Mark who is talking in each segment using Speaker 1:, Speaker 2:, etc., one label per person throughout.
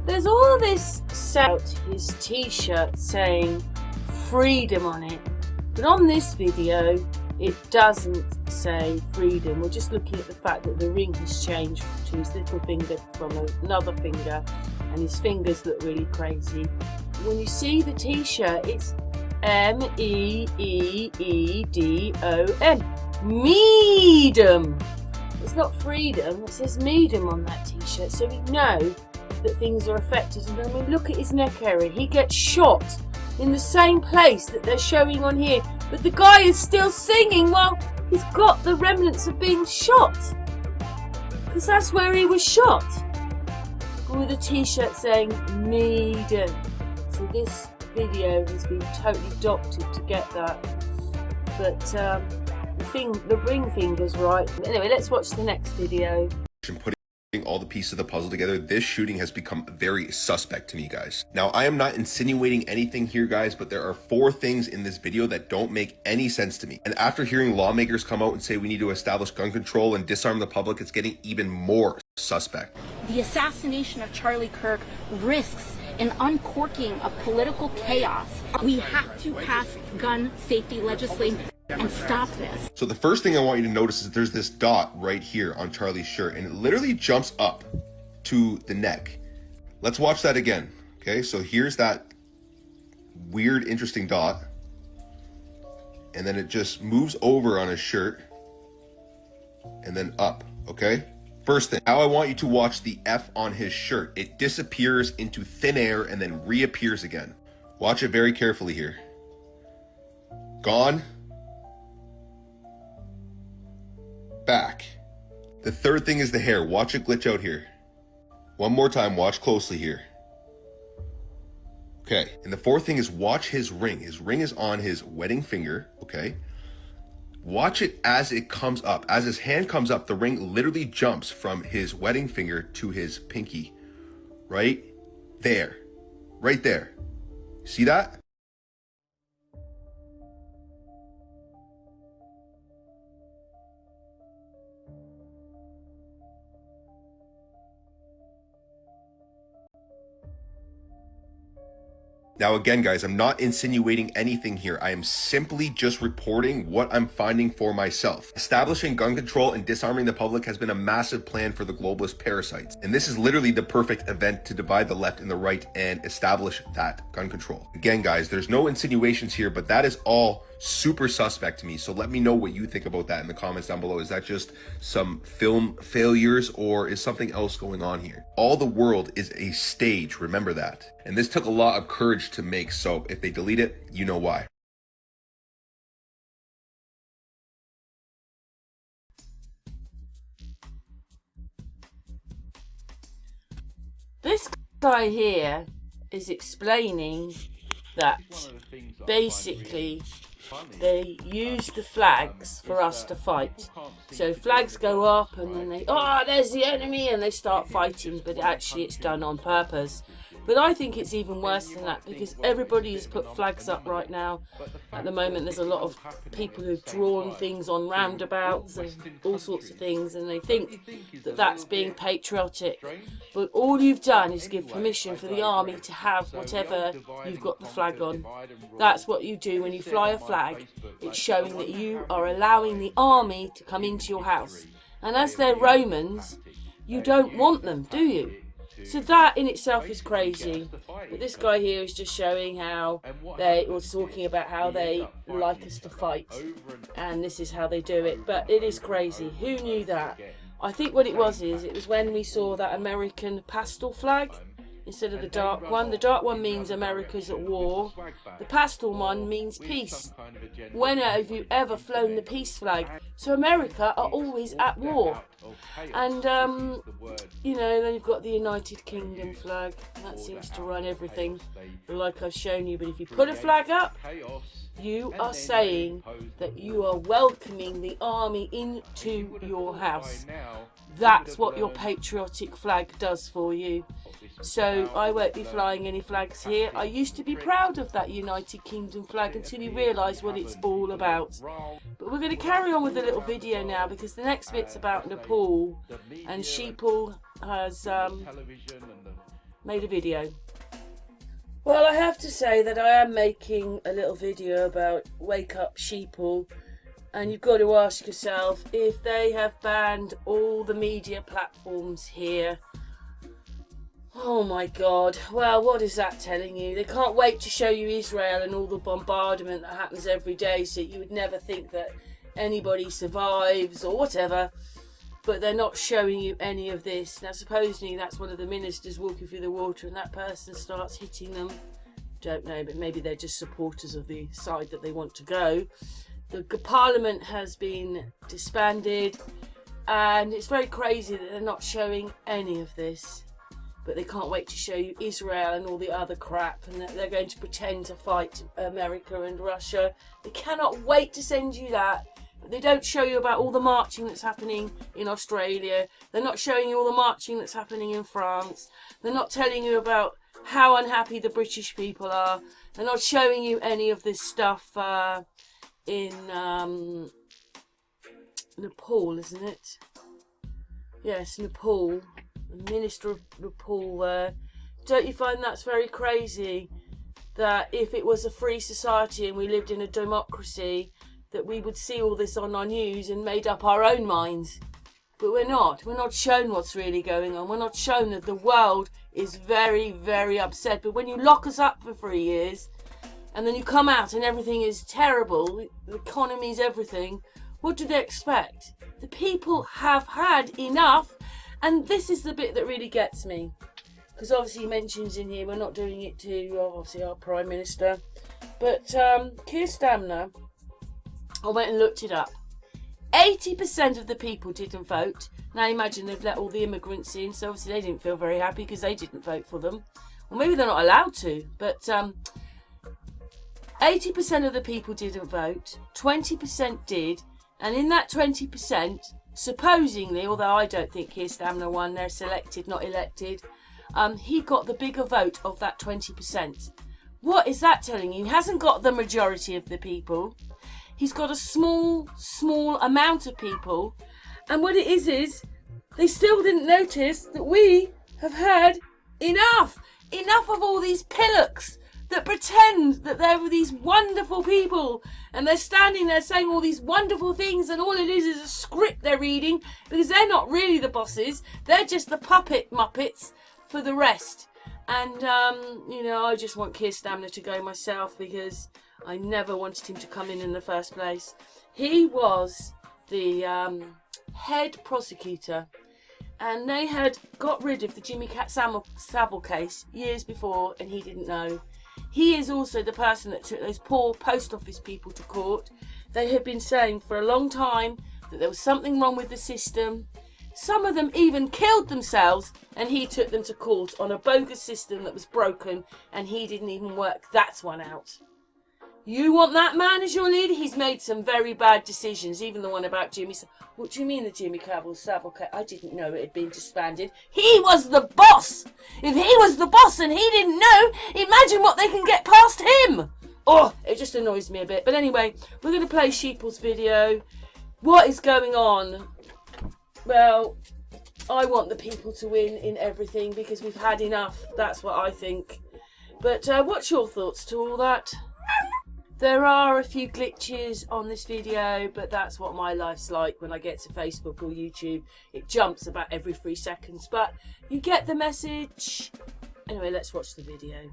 Speaker 1: There's all this about his t-shirt saying freedom on it, but on this video it doesn't say freedom. We're just looking at the fact that the ring has changed to his little finger from another finger, and his fingers look really crazy. When you see the t-shirt, it's M-E-E-E-D-O-M, Meeedom. It's not freedom, it says Meeedom on that t-shirt, so we know that things are affected. And I mean, look at his neck area. He gets shot in the same place that they're showing on here, but the guy is still singing while he's got the remnants of being shot, because that's where he was shot, with a t-shirt saying Meeedom. So this video has been totally doctored to get that, but the ring finger's right. Anyway, let's watch the next video.
Speaker 2: Putting all the pieces of the puzzle together, this shooting has become very suspect to me, guys. Now, I am not insinuating anything here, guys, but there are 4 things in this video that don't make any sense to me. And after hearing lawmakers come out and say we need to establish gun control and disarm the public, it's getting even more suspect.
Speaker 3: The assassination of Charlie Kirk risks an uncorking of political chaos. We have to pass gun safety legislation and stop this.
Speaker 2: So the first thing I want you to notice is there's this dot right here on Charlie's shirt, and it literally jumps up to the neck. Let's watch that again. Okay, so here's that weird, interesting dot, and then it just moves over on his shirt and then up. Okay, first thing, now I want you to watch the F on his shirt. It disappears into thin air and then reappears again. Watch it very carefully here. Gone. Back. The third thing is the hair. Watch it glitch out here. One more time, watch closely here. Okay, and the fourth thing is watch his ring. His ring is on his wedding finger, okay? Watch it as it comes up. As his hand comes up, the ring literally jumps from his wedding finger to his pinky. Right there. Right there. See that? Now again, guys, I'm not insinuating anything here. I am simply just reporting what I'm finding for myself. Establishing gun control and disarming the public has been a massive plan for the globalist parasites. And this is literally the perfect event to divide the left and the right and establish that gun control. Again, guys, there's no insinuations here, but that is all super suspect to me. So let me know what you think about that in the comments down below. Is that just some film failures, or is something else going on here? All the world is a stage, remember that. And this took a lot of courage to make, so if they delete it, you know why.
Speaker 1: This guy here is explaining that basically they use the flags for us to fight. So flags go up and then there's the enemy, and they start fighting, but actually it's done on purpose. But I think it's even worse than that, because everybody has put flags up right now. At the moment, there's a lot of people who've drawn things on roundabouts and all sorts of things, and they think that that's being patriotic. But all you've done is give permission for the army to have whatever you've got the flag on. That's what you do when you fly a flag. It's showing that you are allowing the army to come into your house. And as they're Romans, you don't want them, do you? So that in itself is crazy. But this guy here is just showing how they was talking about how they like us to fight, and this is how they do it. But it is crazy. Who knew that? I think what it was when we saw that American pastel flag instead of the dark one. The dark one means America's at war. The pastel one means peace. When have you ever flown the peace flag? So America are always at war. And, you know, then you've got the United Kingdom flag. That seems to run everything, like I've shown you. But if you put a flag up, you are saying that you are welcoming the army into your house. That's what your patriotic flag does for you. So I won't be flying any flags here. I used to be proud of that United Kingdom flag until you realise what it's all about. But we're going to carry on with a little video now, because the next bit's about Nepal, and Sheeple has made a video. Well, I have to say that I am making a little video about Wake Up Sheeple, and you've got to ask yourself, if they have banned all the media platforms here, oh my God, well, what is that telling you? They can't wait to show you Israel and all the bombardment that happens every day, so you would never think that anybody survives or whatever, but they're not showing you any of this. Now, supposedly that's one of the ministers walking through the water and that person starts hitting them. Don't know, but maybe they're just supporters of the side that they want to go. The parliament has been disbanded, and it's very crazy that they're not showing any of this. But they can't wait to show you Israel and all the other crap, and that they're going to pretend to fight America and Russia. They cannot wait to send you that. But they don't show you about all the marching that's happening in Australia. They're not showing you all the marching that's happening in France. They're not telling you about how unhappy the British people are. They're not showing you any of this stuff in Nepal, isn't it? Yes, Nepal. The Minister of Nepal there. Don't you find that's very crazy? That if it was a free society and we lived in a democracy, that we would see all this on our news and made up our own minds. But we're not. We're not shown what's really going on. We're not shown that the world is very, very upset. But when you lock us up for 3 years, and then you come out and everything is terrible, the economy's everything, what do they expect? The people have had enough, and this is the bit that really gets me. Because obviously he mentions in here, we're not doing it to, obviously, our Prime Minister. But Keir Starmer, I went and looked it up. 80% of the people didn't vote. Now imagine they've let all the immigrants in, so obviously they didn't feel very happy because they didn't vote for them. Well, maybe they're not allowed to, but 80% of the people didn't vote, 20% did, and in that 20%, supposedly, although I don't think Keir Starmer won, they're selected, not elected, he got the bigger vote of that 20%. What is that telling you? He hasn't got the majority of the people. He's got a small amount of people, and what it is they still didn't notice that we have had enough of all these pillocks that pretend that they were these wonderful people, and they're standing there saying all these wonderful things, and all it is a script they're reading, because they're not really the bosses, they're just the puppet muppets for the rest. And I just want Keir Starmer to go myself, because I never wanted him to come in the first place. He was the head prosecutor, and they had got rid of the Jimmy Savile case years before, and he didn't know. He is also the person that took those poor post office people to court. They had been saying for a long time that there was something wrong with the system. Some of them even killed themselves, and he took them to court on a bogus system that was broken, and he didn't even work that one out. You want that man as your leader? He's made some very bad decisions, even the one about Jimmy. What do you mean the Jimmy Savile case? I didn't know it had been disbanded. He was the boss! If he was the boss and he didn't know, imagine what they can get past him! Oh, it just annoys me a bit. But anyway, we're going to play Sheeple's video. What is going on? Well, I want the people to win in everything because we've had enough. That's what I think. But what's your thoughts to all that? There are a few glitches on this video, but that's what my life's like when I get to Facebook or YouTube. It jumps about every 3 seconds, but you get the message. Anyway, let's watch the video.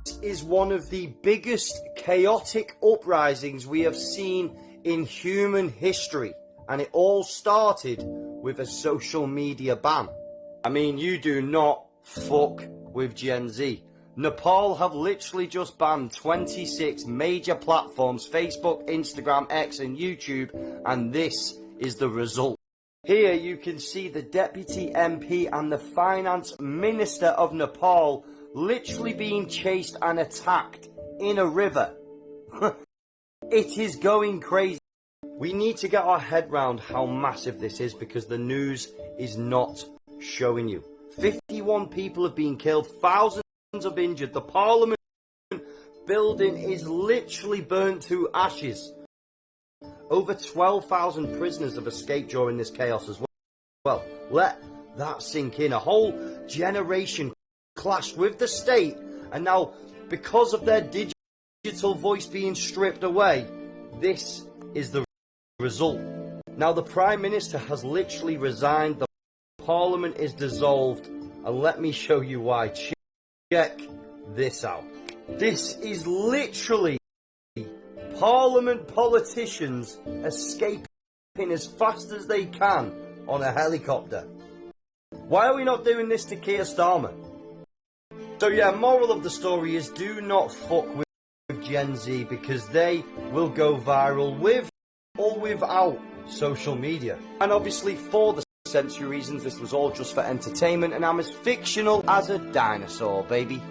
Speaker 4: This is one of the biggest chaotic uprisings we have seen in human history, and it all started with a social media ban. I mean, you do not fuck with Gen Z. Nepal have literally just banned 26 major platforms, Facebook, Instagram, X and YouTube, and this is the result. Here you can see the Deputy MP and the Finance Minister of Nepal literally being chased and attacked in a river. It is going crazy. We need to get our head round how massive this is, because the news is not showing you. 51 people have been killed, thousands of injured. The Parliament building is literally burnt to ashes. Over 12,000 prisoners have escaped during this chaos as well. Let that sink in. A whole generation clashed with the state, and now, because of their digital voice being stripped away, this is the result. Now the Prime Minister has literally resigned, the Parliament is dissolved, and let me show you why. Check this out. This is literally Parliament politicians escaping as fast as they can on a helicopter. Why are we not doing this to Keir Starmer? So yeah, moral of the story is do not fuck with Gen Z, because they will go viral with or without social media. And obviously for the censory reasons, this was all just for entertainment, and I'm as fictional as a dinosaur, baby.